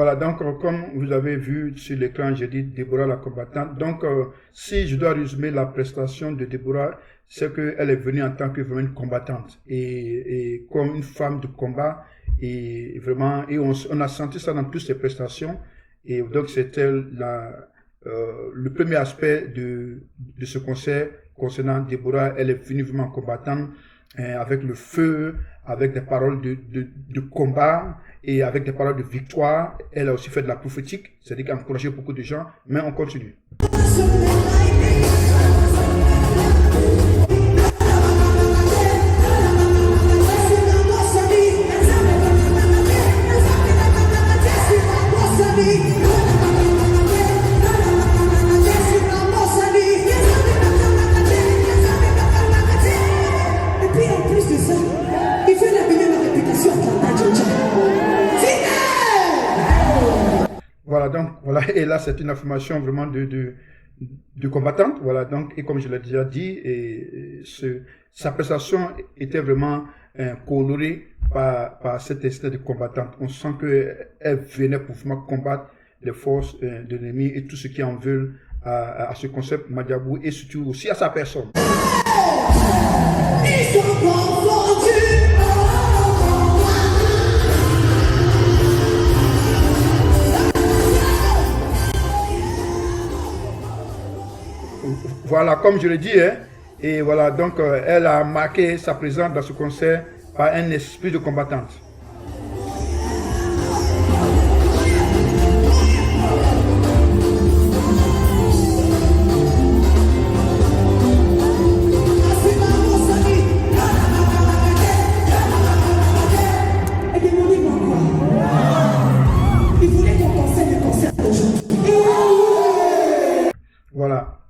Voilà, donc comme vous avez vu sur l'écran, j'ai dit Déborah la combattante. Donc si je dois résumer la prestation de Déborah, c'est qu'elle est venue en tant que vraiment une combattante et comme une femme de combat et vraiment, et on a senti ça dans toutes ses prestations. Et donc c'était le premier aspect de ce concert concernant Déborah. Elle est venue vraiment combattante avec le feu, avec des paroles de combat et avec des paroles de victoire. Elle a aussi fait de la prophétique, c'est-à-dire qu'elle a encouragé beaucoup de gens, mais on continue. Voilà, donc, voilà, et là, c'est une affirmation vraiment de combattante, voilà, donc, et comme je l'ai déjà dit, sa prestation était vraiment colorée par cet instinct de combattante. On sent qu'elle venait pour vraiment combattre les forces de l'ennemi et tout ce qui en veulent à ce concept Madiabou et surtout aussi à sa personne. Voilà, comme je l'ai dit, hein, et voilà, donc elle a marqué sa présence dans ce concert par un esprit de combattante.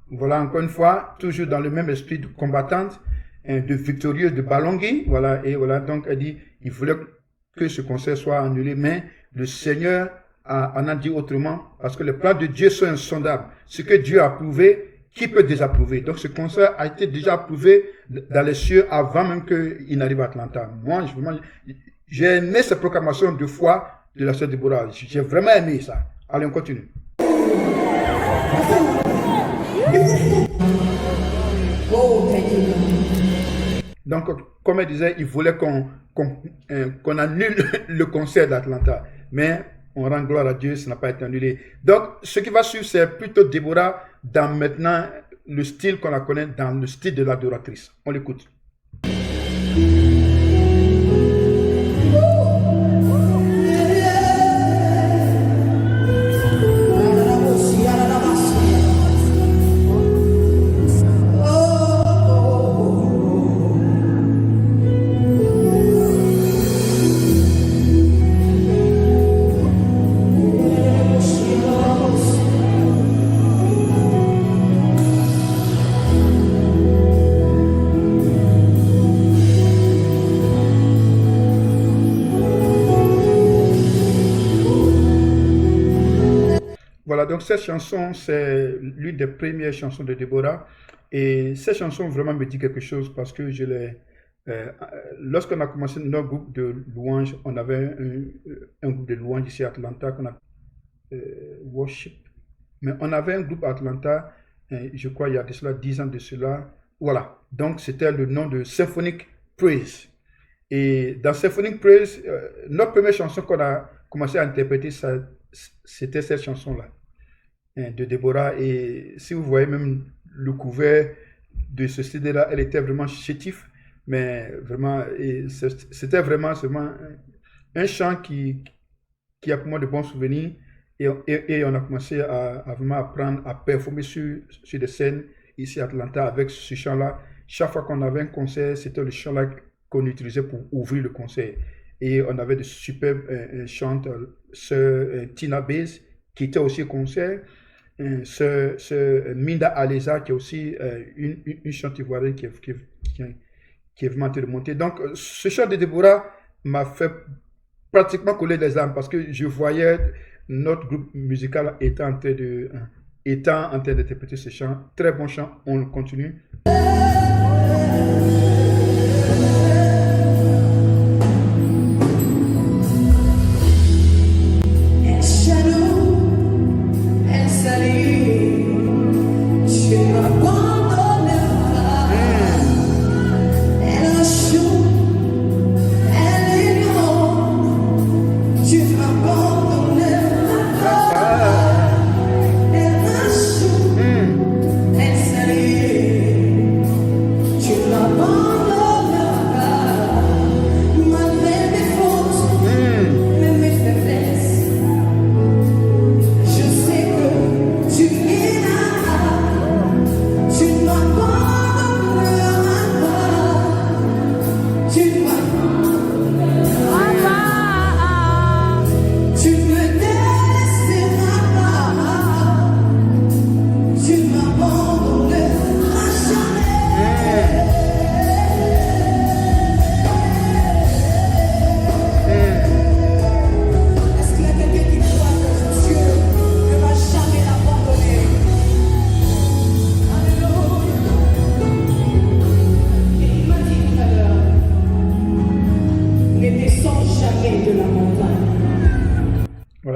Voilà, encore une fois, toujours dans le même esprit de combattante, de victorieuse de Balongui. Voilà, et voilà, donc elle dit, il voulait que ce concert soit annulé, mais le Seigneur en a dit autrement, parce que les plans de Dieu sont insondables. Ce que Dieu a approuvé, qui peut désapprouver? Donc ce concert a été déjà approuvé dans les cieux avant même qu'il n'arrive à Atlanta. Moi, j'ai aimé cette proclamation de foi de la sœur Déborah. J'ai vraiment aimé ça. Allez, on continue. Donc, comme elle disait, il voulait qu'on annule le concert d'Atlanta. Mais on rend gloire à Dieu, ça n'a pas été annulé. Donc, ce qui va suivre, c'est plutôt Déborah dans maintenant le style qu'on la connaît, dans le style de l'adoratrice. On l'écoute. Voilà, donc cette chanson, c'est l'une des premières chansons de Déborah. Et cette chanson vraiment me dit quelque chose parce que lorsqu'on a commencé notre groupe de louanges, on avait un groupe de louanges ici à Atlanta qu'on a Worship. Mais on avait un groupe à Atlanta, je crois il y a de cela 10 ans de cela. Voilà, donc c'était le nom de Symphonic Praise. Et dans Symphonic Praise, notre première chanson qu'on a commencé à interpréter, c'était cette chanson-là de Déborah. Et si vous voyez même le couvert de ce CD-là, elle était vraiment chétif, mais vraiment, c'était vraiment un chant qui a pour moi de bons souvenirs. Et on a commencé à vraiment apprendre à performer sur des scènes ici à Atlanta avec ce chant-là. Chaque fois qu'on avait un concert, c'était le chant-là qu'on utilisait pour ouvrir le concert. Et on avait de superbes chanteurs, sœur Tina Baze, qui était aussi au concert, sœur Minda Aleza, qui est aussi une chante ivoirienne qui est vraiment en train de monter. Donc, ce chant de Déborah m'a fait pratiquement couler les âmes parce que je voyais notre groupe musical étant en train d'interpréter ce chant. Très bon chant, on le continue. Shine.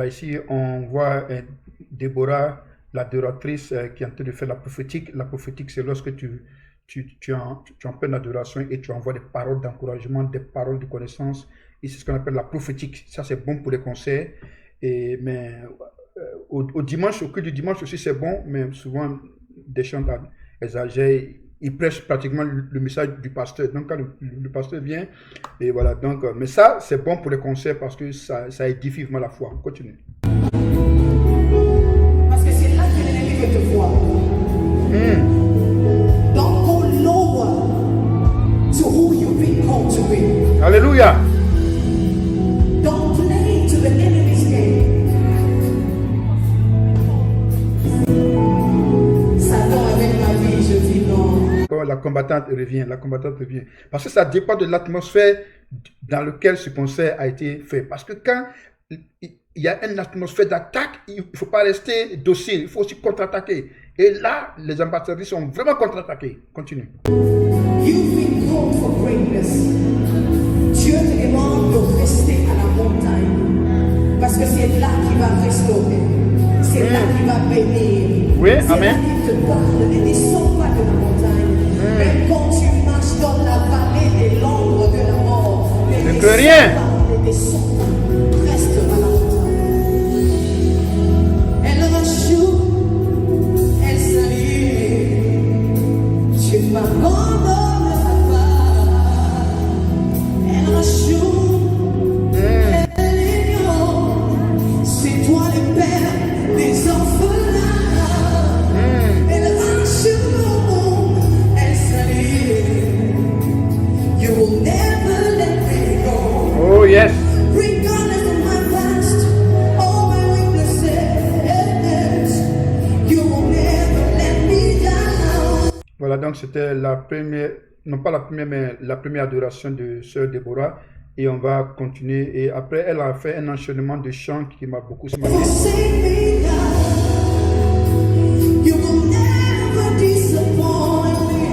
Voilà, ici, on voit Déborah, l'adoratrice, qui est en train de faire la prophétique. La prophétique, c'est lorsque tu en pleine adoration et tu envoies des paroles d'encouragement, des paroles de connaissance. Et c'est ce qu'on appelle la prophétique. Ça, c'est bon pour les conseils. Mais au dimanche, au culte du dimanche aussi, c'est bon, mais souvent, des chants exagèrent. Ils prêchent pratiquement le message du pasteur. Donc, quand le pasteur vient, et voilà. Donc, mais ça, c'est bon pour les conseils parce que ça édifie vraiment la foi. On continue. Parce que c'est là que l'ennemi veut te voir. Don't go lower to who you've been called to be. Alléluia. Don't play to the enemy's game. Satan avec ma vie, je dis non. Quand la combattante revient, Parce que ça dépend de l'atmosphère dans laquelle ce conseil a été fait. Parce que quand il y a une atmosphère d'attaque, il ne faut pas rester docile, il faut aussi contre-attaquer. Et là, les ambassadeurs sont vraiment contre-attaqués. Continue. You've been called for greatness. Dieu te demande de rester à la montagne. Parce que c'est là qu'il va restaurer. C'est là qu'il va bénir. Oui, c'est amen. Là qu'il te parle. Ne descends pas de la montagne. Même quand tu marches dans la vallée de l'ombre de la mort, Ne crains rien. Ne descends pas. Reste à la montagne. Elle rachoue, elle salue. Tu m'abandonneras pas. Elle rachoue, elle ignore. C'est toi le père des orphelins. Elle rachoue, elle salue. You will never let me go. Oh, yes. Regardless of my past, all my weaknesses, you will never let me down. Voilà, donc c'était la première, non pas la première, mais la première adoration de Sœur Déborah. Et on va continuer. Et après, elle a fait un enchaînement de chants qui m'a beaucoup You marqué. save me now. You will never disappoint me.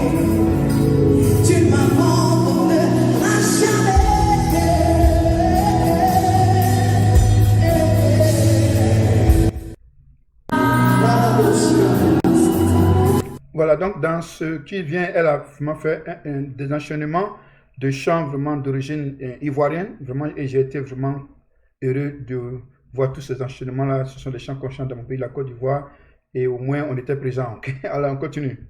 Tu m'abandonneras jamais. Voilà, donc dans ce qui vient, elle a vraiment fait des enchaînements de chants vraiment d'origine ivoirienne. Vraiment, et j'ai été vraiment heureux de voir tous ces enchaînements-là. Ce sont des chants qu'on chante dans mon pays, la Côte d'Ivoire. Et au moins, on était présents. Ok? Alors, on continue.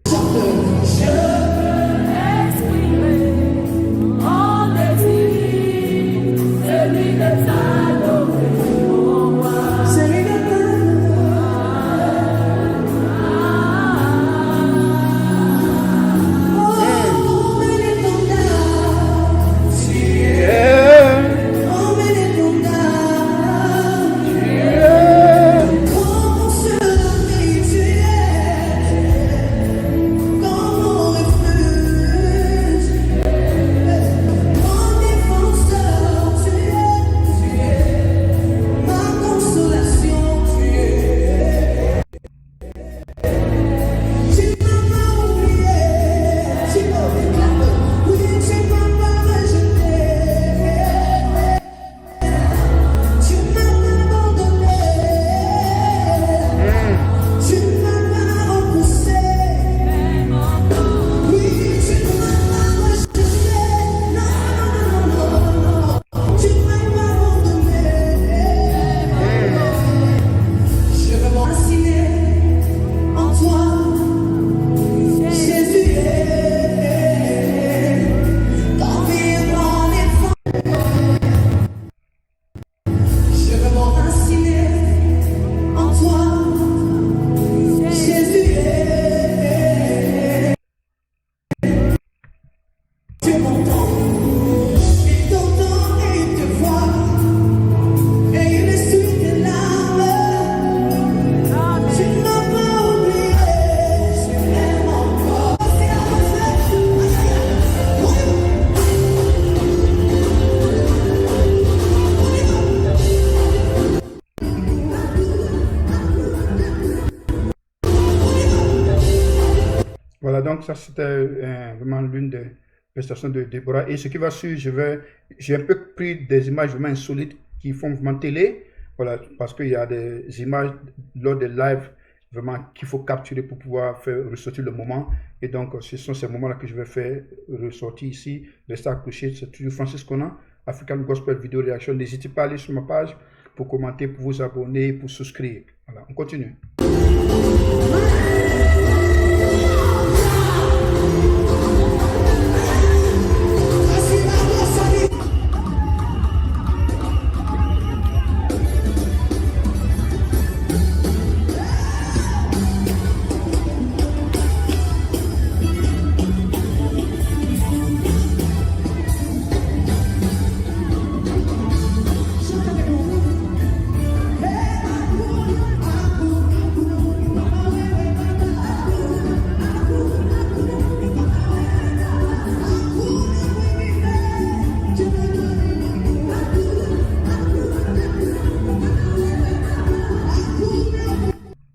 Voilà, donc ça c'était vraiment l'une des prestations de Déborah. Et ce qui va suivre, j'ai un peu pris des images vraiment insolites qui font vraiment télé. Voilà, parce qu'il y a des images lors des lives vraiment qu'il faut capturer pour pouvoir faire ressortir le moment. Et donc, ce sont ces moments-là que je vais faire ressortir ici. Restez accrochés, c'est toujours Francis Conan, African Gospel Video Reaction. N'hésitez pas à aller sur ma page pour commenter, pour vous abonner, pour souscrire. Voilà, on continue.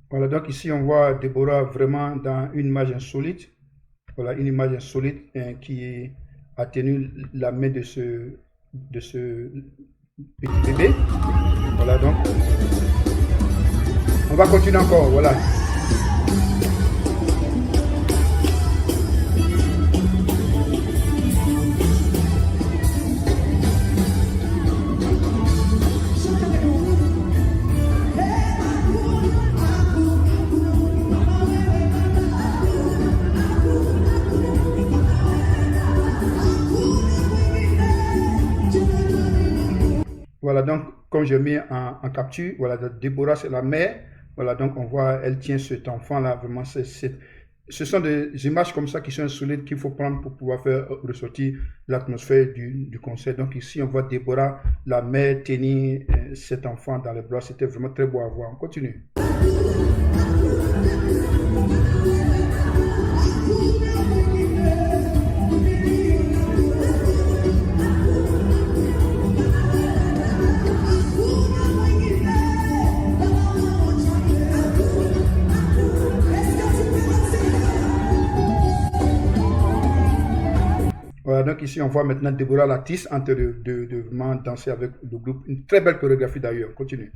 Voilà, donc ici on voit Déborah vraiment dans une image insolite. Voilà, une image insolite qui a tenu la main de ce petit bébé. Voilà, donc on va continuer encore, voilà. Voilà, donc, comme j'ai mis en capture, voilà, Déborah, c'est la mère. Voilà, donc, on voit, elle tient cet enfant-là. Vraiment, ce sont des images comme ça qui sont solides qu'il faut prendre pour pouvoir faire ressortir l'atmosphère du concert. Donc, ici, on voit Déborah, la mère, tenir cet enfant dans les bras. C'était vraiment très beau à voir. On continue. Voilà, donc ici on voit maintenant Déborah Latisse en train de vraiment danser avec le groupe. Une très belle chorégraphie d'ailleurs. Continue.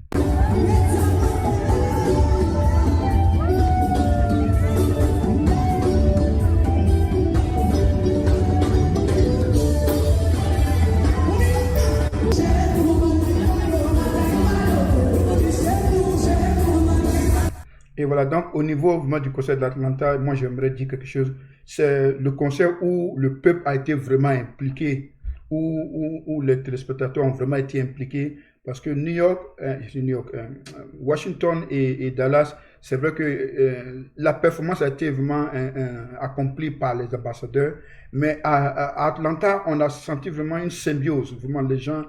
Et voilà, donc au niveau vraiment du concert de l'Atlanta, moi j'aimerais dire quelque chose. C'est le concert où le peuple a été vraiment impliqué, où les téléspectateurs ont vraiment été impliqués. Parce que Washington et Dallas, c'est vrai que la performance a été vraiment accomplie par les ambassadeurs. Mais à Atlanta, on a senti vraiment une symbiose. Vraiment, les gens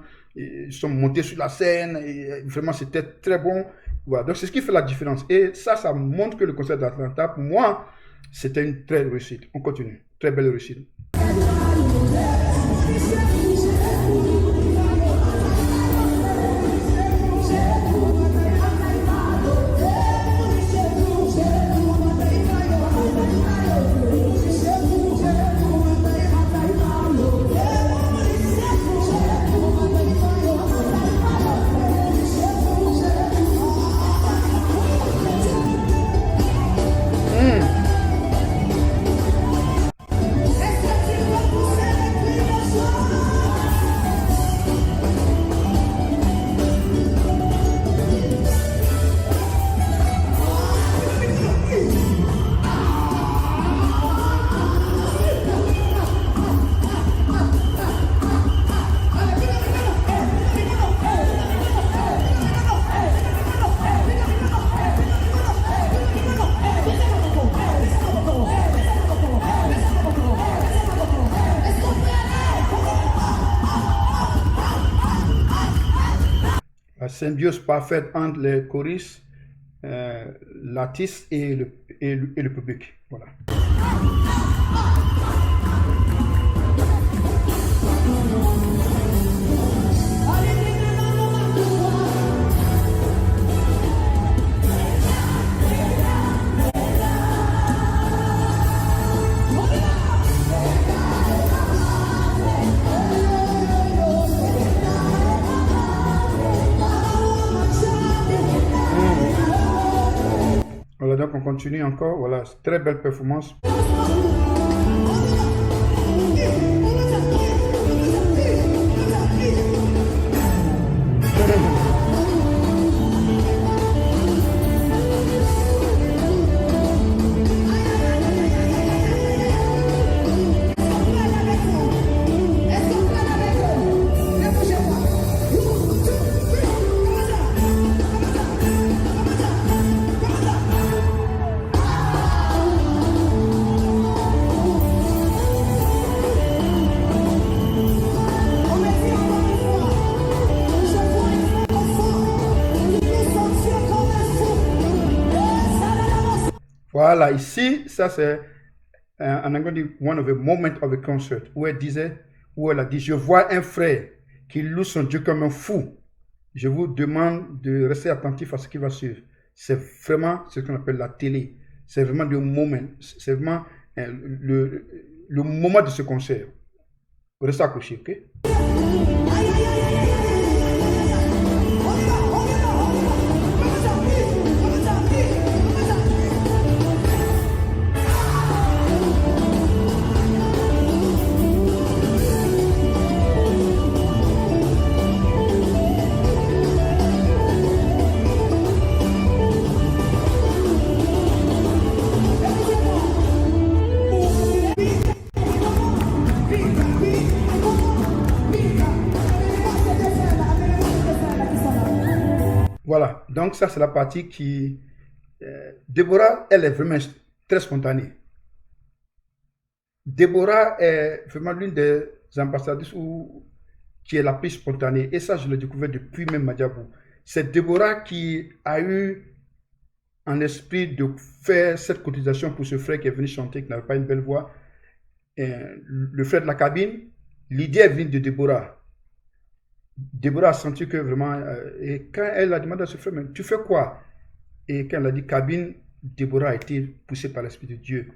sont montés sur la scène. Et vraiment, c'était très bon. Voilà, donc c'est ce qui fait la différence. Et ça montre que le concert d'Atlanta, pour moi, c'était une très réussite. On continue. Très belle réussite. La symbiose parfaite entre les choristes, l'artiste et le public. Voilà. donc on continue encore. Voilà, très belle performance. Voilà, ici, ça c'est en anglais dit one of the moments of a concert, où elle a dit, je vois un frère qui loue son Dieu comme un fou. Je vous demande de rester attentif à ce qui va suivre. C'est vraiment ce qu'on appelle la télé. C'est vraiment le moment, c'est vraiment le moment de ce concert. Restez accrochés, ok? Voilà, donc ça c'est la partie qui... Déborah, elle est vraiment très spontanée. Déborah est vraiment l'une des ambassadrices qui est la plus spontanée. Et ça, je l'ai découvert depuis même Madiabou. C'est Déborah qui a eu en esprit de faire cette cotisation pour ce frère qui est venu chanter, qui n'avait pas une belle voix. Le frère de la cabine, l'idée est venue de Déborah. Déborah a senti que vraiment, et quand elle a demandé à ce frère, mais tu fais quoi? Et quand elle a dit cabine, Déborah a été poussée par l'Esprit de Dieu.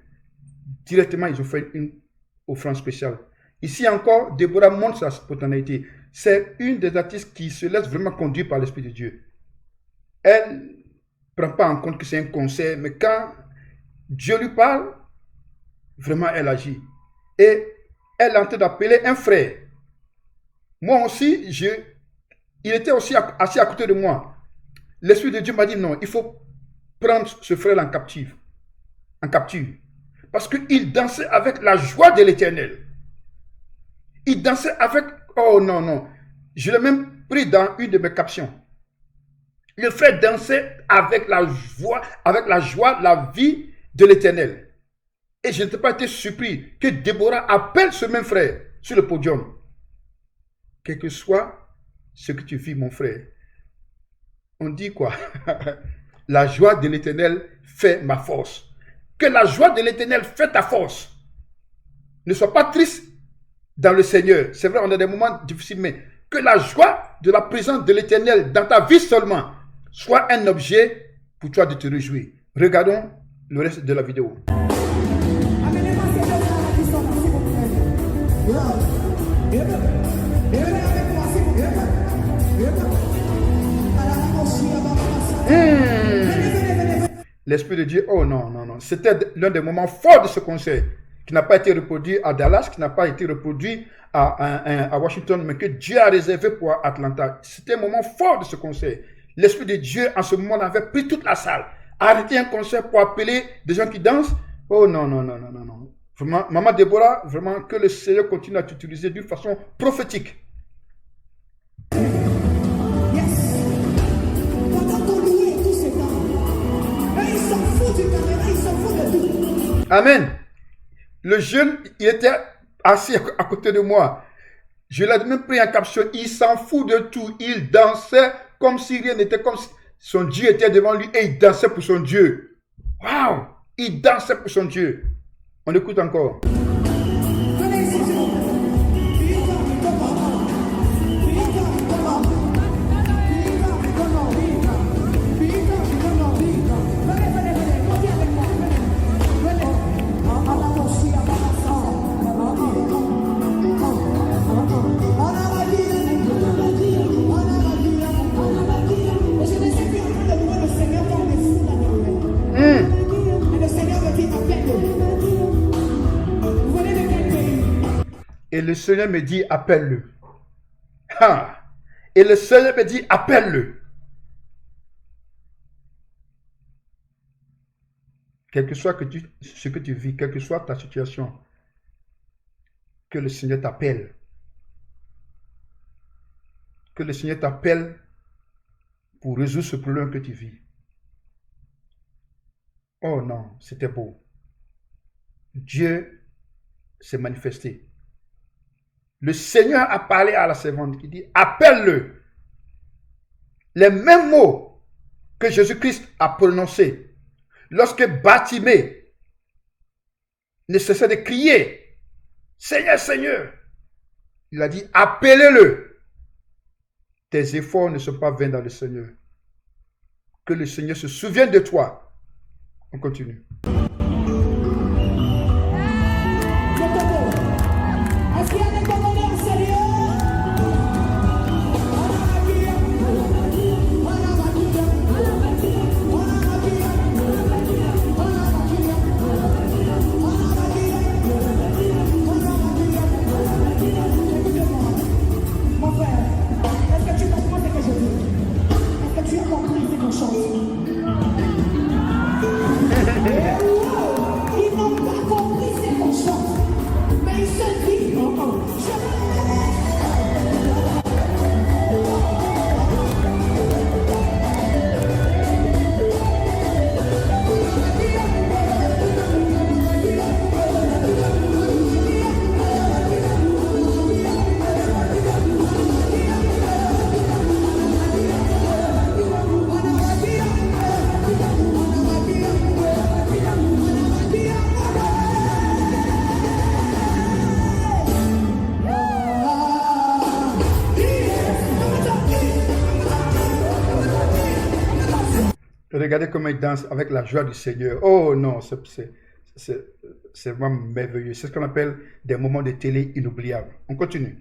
Directement, ils ont fait une offrande spéciale. Ici encore, Déborah montre sa spontanéité. C'est une des artistes qui se laisse vraiment conduire par l'Esprit de Dieu. Elle ne prend pas en compte que c'est un concert, mais quand Dieu lui parle, vraiment elle agit. Et elle est en train d'appeler un frère. Moi aussi, il était aussi assis à côté de moi. L'Esprit de Dieu m'a dit non, il faut prendre ce frère en captive. Parce qu'il dansait avec la joie de l'Éternel. Il dansait avec... Oh non, non. Je l'ai même pris dans une de mes captions. Le frère dansait avec la joie, la vie de l'Éternel. Et je n'ai pas été surpris que Déborah appelle ce même frère sur le podium. Quel que soit ce que tu vis, mon frère. On dit quoi? La joie de l'Éternel fait ma force. Que la joie de l'Éternel fait ta force. Ne sois pas triste dans le Seigneur. C'est vrai, on a des moments difficiles, mais que la joie de la présence de l'Éternel dans ta vie seulement soit un objet pour toi de te réjouir. Regardons le reste de la vidéo. L'Esprit de Dieu, oh non, non, non. C'était l'un des moments forts de ce concert qui n'a pas été reproduit à Dallas, qui n'a pas été reproduit à Washington, mais que Dieu a réservé pour Atlanta. C'était un moment fort de ce concert. L'Esprit de Dieu, en ce moment, avait pris toute la salle. Arrêter un concert pour appeler des gens qui dansent. Oh non, non, non, non, non, non. Vraiment, Maman Déborah, vraiment que le Seigneur continue à t'utiliser d'une façon prophétique. Amen. Le jeune, il était assis à côté de moi. Je l'ai même pris en caption. Il s'en fout de tout. Il dansait comme si rien n'était, comme si son Dieu était devant lui et il dansait pour son Dieu. Waouh! Il dansait pour son Dieu. On écoute encore. le Seigneur me dit, appelle-le. Ah. Et le Seigneur me dit, appelle-le. Quel que soit ce que tu vis, quelle que soit ta situation, que le Seigneur t'appelle. Que le Seigneur t'appelle pour résoudre ce problème que tu vis. Oh non, c'était beau. Dieu s'est manifesté. Le Seigneur a parlé à la servante qui dit, appelle-le. Les mêmes mots que Jésus-Christ a prononcés lorsque Bartimée ne cessait de crier, Seigneur, Seigneur. Il a dit, appelez-le. Tes efforts ne sont pas vains dans le Seigneur. Que le Seigneur se souvienne de toi. On continue. Regardez comment il danse avec la joie du Seigneur. Oh non, c'est vraiment merveilleux. C'est ce qu'on appelle des moments de télé inoubliables. On continue.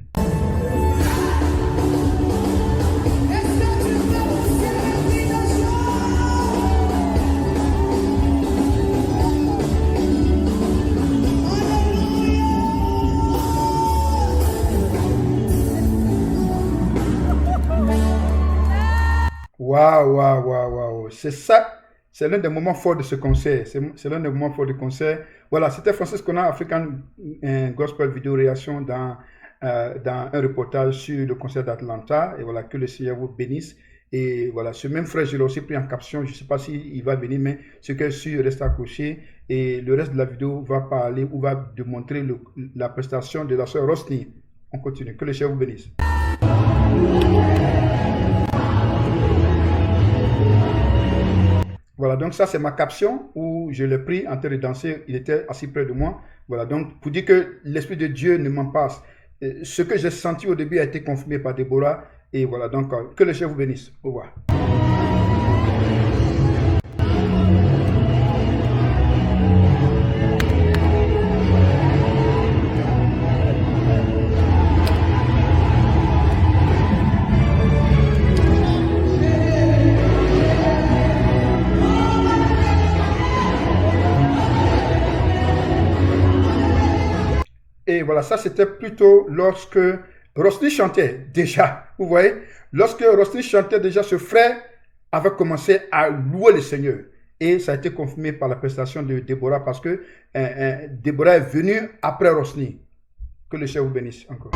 Waouh, waouh, waouh, waouh. C'est ça, c'est l'un des moments forts de ce concert. C'est l'un des moments forts du concert. Voilà, c'était Francis Connard, African Gospel Video Réaction dans un reportage sur le concert d'Atlanta. Et voilà, que le Seigneur vous bénisse. Et voilà, ce même frère, je l'ai aussi pris en caption. Je ne sais pas s'il va venir, mais ce qu'il est sûr reste accroché. Et le reste de la vidéo va parler ou va démontrer la prestation de la sœur Rosny. On continue. Que le Seigneur vous bénisse. Voilà, donc ça c'est ma caption où je l'ai pris en train de danser, il était assis près de moi. Voilà, donc pour dire que l'Esprit de Dieu ne m'en passe. Ce que j'ai senti au début a été confirmé par Déborah. Et voilà, donc que le Seigneur vous bénisse. Au revoir. Et voilà, ça c'était plutôt lorsque Rosny chantait déjà. Vous voyez, lorsque Rosny chantait déjà, ce frère avait commencé à louer le Seigneur. Et ça a été confirmé par la prestation de Déborah parce que Déborah est venue après Rosny. Que le Seigneur vous bénisse encore.